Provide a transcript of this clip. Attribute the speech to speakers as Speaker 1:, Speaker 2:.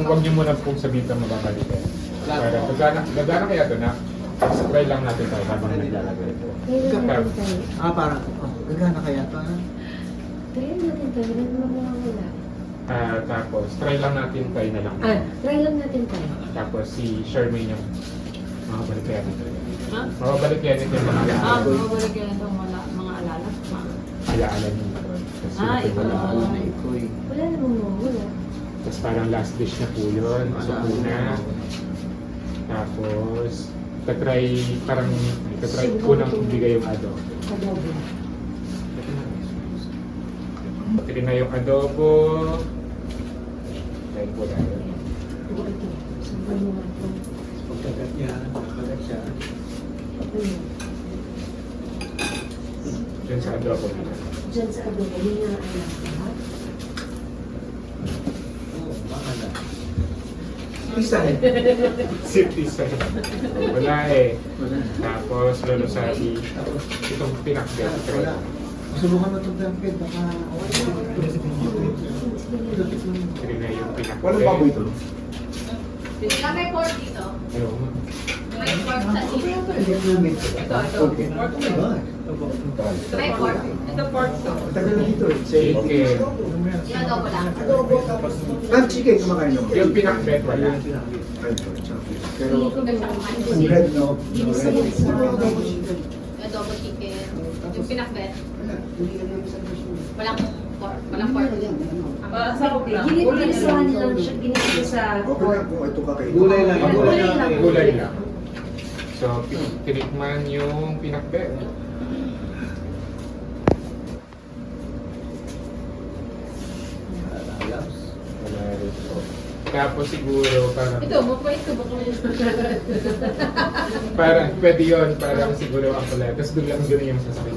Speaker 1: huwag niyo muna pong sabihin na mababalikan. Para gagana kaya ito na try lang natin tayo habang naglalagay ito.
Speaker 2: Parang, gagana kaya ito, ha?
Speaker 3: Try natin tayo. Wala.
Speaker 1: Tapos try lang natin tayo na lang.
Speaker 3: Try lang natin tayo.
Speaker 1: Tapos si Charmaine yung makabalik kaya nito.
Speaker 4: Ha?
Speaker 1: Makabalik kaya nito yung mga alaala.
Speaker 4: Mawawala ka na itong mga alala.
Speaker 1: Alaala niyo.
Speaker 4: Ito.
Speaker 3: Wala namang mawawala.
Speaker 1: Tapos parang last dish na po yun. So una. Tapos tatry ko nang ibigay yung adobo.
Speaker 3: Adobo.
Speaker 1: Pati na yung adobo. Try po tayo.
Speaker 3: Ito. Sabihin mo nga ito.
Speaker 2: Pagkagat niya, pagkagat siya.
Speaker 3: Ayun.
Speaker 1: Diyan sa adobo nila.
Speaker 3: Diyan sa adobo. Yun yung alam.
Speaker 2: Baka na. Isa eh.
Speaker 1: Sip-isa. Wala eh.
Speaker 2: Wala.
Speaker 1: Tapos lulusabi itong pinakbet.
Speaker 2: Wala. Subukan mo itong blanket, baka...
Speaker 1: Try na yung pinakbet.
Speaker 5: Walang baboy ito.
Speaker 4: Sila may pork dito.
Speaker 1: Ayun.
Speaker 4: May pork sa dito. Ito.
Speaker 2: Oh my God.
Speaker 4: Ito may pork. Ito pork to.
Speaker 2: Tagal na dito eh.
Speaker 1: Chicken.
Speaker 4: Yung adobo lang.
Speaker 5: Chicken kumakain naman.
Speaker 1: Yung pinakbet wala.
Speaker 5: Pero,
Speaker 4: Hindi ko na siya kumain.
Speaker 5: ang bread, no?
Speaker 4: Adobo chicken. Yung pinakbet. Walang pork. Walang pork.
Speaker 3: Ginisuhan lang siya. Ginisuhan sa
Speaker 5: Okay lang kung ito kakain.
Speaker 2: Gulay lang.
Speaker 3: Gulay lang.
Speaker 1: Gulay lang. So, tinikman yung pinakbet. Wala rin po. Tapos siguro parang...
Speaker 4: Ito, mapait ko ba kung
Speaker 1: Parang pwede yun, parang siguro ang pala. Tapos biglang gano'n yung sasakit.